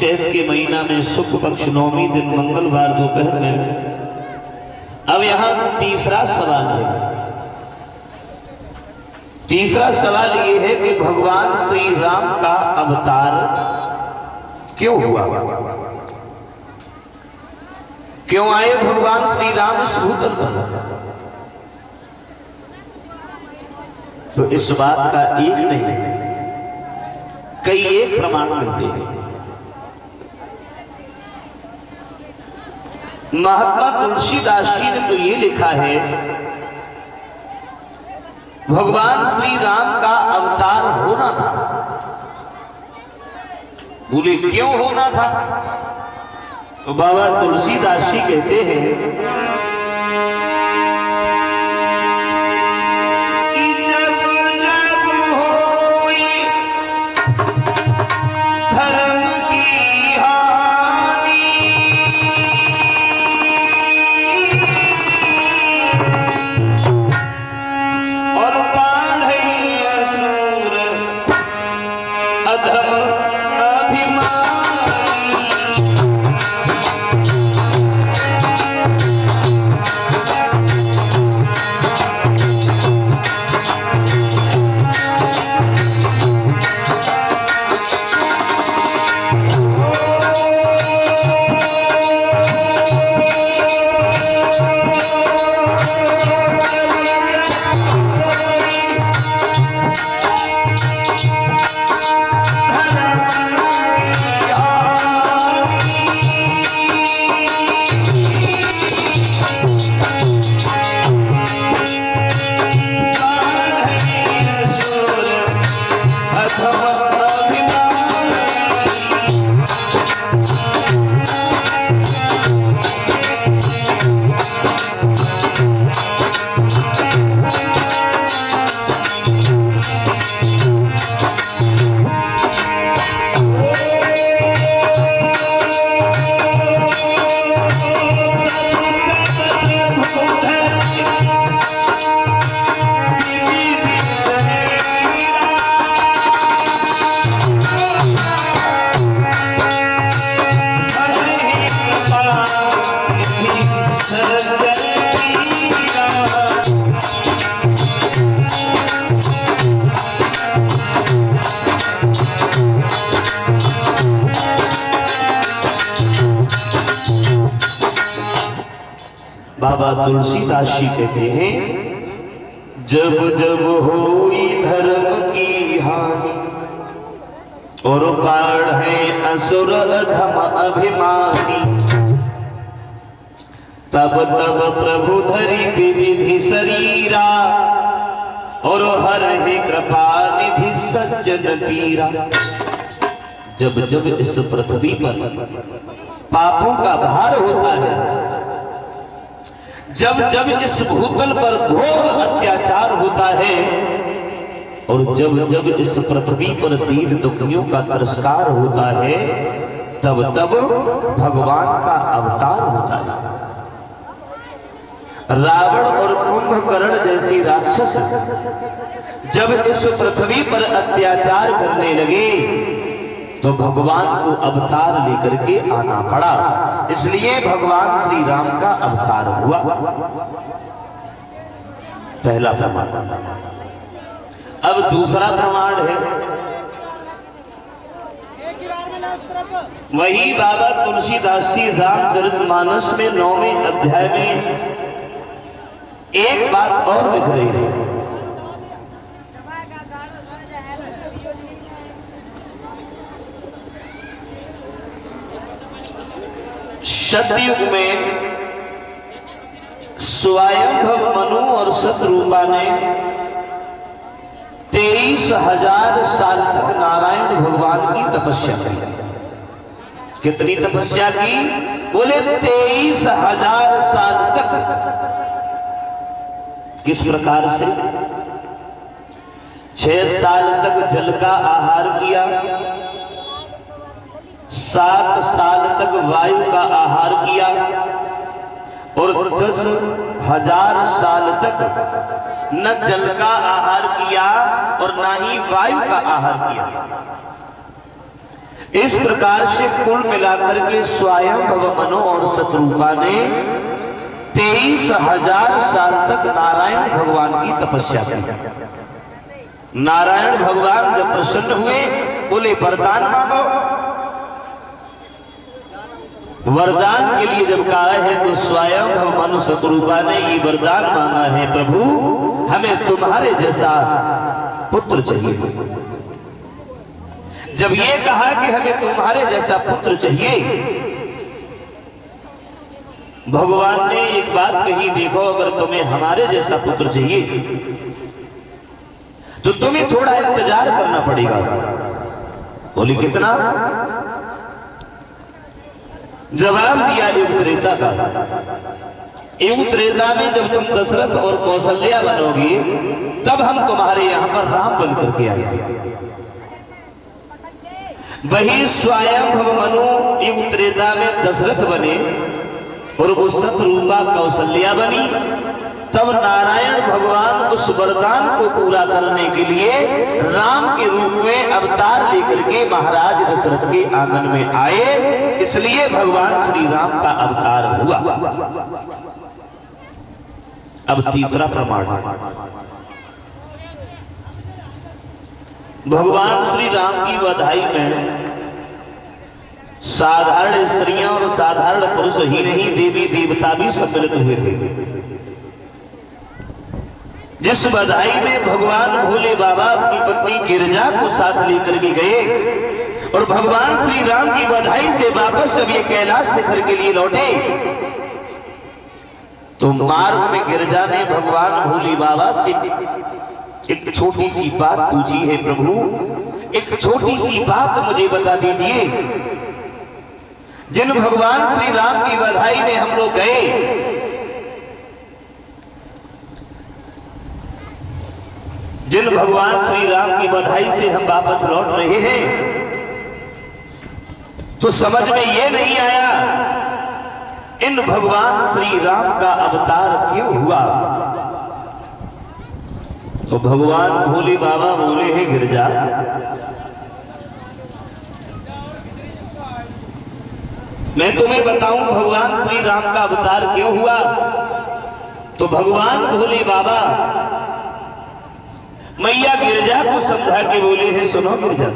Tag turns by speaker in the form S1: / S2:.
S1: चैत के महीना में शुक्ल पक्ष नौमी दिन मंगलवार दोपहर में। अब यहां तीसरा सवाल है। तीसरा सवाल यह है कि भगवान श्री राम का अवतार क्यों हुआ, क्यों आए भगवान श्री राम इस भूतल पर। तो इस बात का एक नहीं कई एक प्रमाण मिलते हैं। महात्मा तुलसीदास जी ने तो ये लिखा है, भगवान श्री राम का अवतार होना था। बोले क्यों होना था, तो बाबा तुलसीदास जी कहते हैं बाबा तुलसीदास जी कहते हैं, जब जब होई धर्म की हानि और बढ़े असुर अधम अभिमानी, तब तब प्रभु धरि विविधि शरीरा और हर ही कृपा निधि सज्जन पीरा। जब जब इस पृथ्वी पर पापों का भार होता है, जब जब इस भूतल पर घोर अत्याचार होता है, और जब जब इस पृथ्वी पर दीन दुखियों का तिरस्कार होता है, तब तब भगवान का अवतार होता है। रावण और कुंभकर्ण जैसी राक्षस जब इस पृथ्वी पर अत्याचार करने लगे, तो भगवान को अवतार लेकर के आना पड़ा। इसलिए भगवान श्री राम का अवतार हुआ। पहला प्रमाण। अब दूसरा प्रमाण है, वही बाबा तुलसीदास जी रामचरितमानस में 9वें अध्याय में एक बात और लिख रही है। सतयुग में स्वयंभव मनु और शतरूपा ने 23,000 साल तक नारायण भगवान की तपस्या की। कितनी तपस्या की? बोले 23,000 साल तक। किस प्रकार से? 6 साल तक जल का आहार किया, 7 साल तक वायु का आहार किया, और 10,000 साल तक न जल का आहार किया और न ही वायु का आहार किया। इस प्रकार से कुल मिलाकर के स्वयं भव मनो और शत्रुपा ने 23,000 साल तक नारायण भगवान की तपस्या की। नारायण भगवान जब प्रसन्न हुए बोले वरदान मांगो। वरदान के लिए जब कहा है तो स्वयं भव मनु शत्रुपा ने ये वरदान मांगा है, प्रभु हमें तुम्हारे जैसा पुत्र चाहिए। जब ये कहा कि हमें तुम्हारे जैसा पुत्र चाहिए, भगवान ने एक बात कही, देखो अगर तुम्हें हमारे जैसा पुत्र चाहिए तो तुम्हें थोड़ा इंतजार करना पड़ेगा। बोली कितना? जवाब दिया युग त्रेता का। युग त्रेता में जब तुम दशरथ और कौशल्या बनोगी तब हम तुम्हारे यहां पर राम बन करके आएंगे। वही स्वयं भव मनु युग त्रेता में दशरथ बने और वो शत्रुपा कौशल्या बनी। तब नारायण भगवान उस वरदान को पूरा करने के लिए राम के रूप में अवतार लेकर के महाराज दशरथ के आंगन में आए, इसलिए भगवान श्री राम का अवतार हुआ। अब तीसरा प्रमाण, भगवान श्री राम की बधाई में साधारण स्त्रियां और साधारण पुरुष ही नहीं, देवी देवता भी सम्मिलित हुए थे। जिस बधाई में भगवान भोले बाबा अपनी पत्नी गिरजा को साथ लेकर के गए और भगवान श्री राम की बधाई से वापस अब ये कैलाश शिखर के लिए लौटे, तो मार्ग में गिरजा ने भगवान भोले बाबा से एक छोटी सी बात पूछी है, प्रभु एक छोटी सी बात मुझे बता दीजिए। जिन भगवान श्री राम की बधाई में हम लोग गए, जिन भगवान श्री राम की बधाई से हम वापस लौट रहे हैं, तो समझ में ये नहीं आया इन भगवान श्री राम का अवतार क्यों हुआ। तो भगवान भोले बाबा बोले हैं, गिरजा मैं तुम्हें बताऊं भगवान श्री राम का अवतार क्यों हुआ। तो भगवान भोले बाबा मैया गिरजा को समझा के बोले हैं, सुनो गिरजा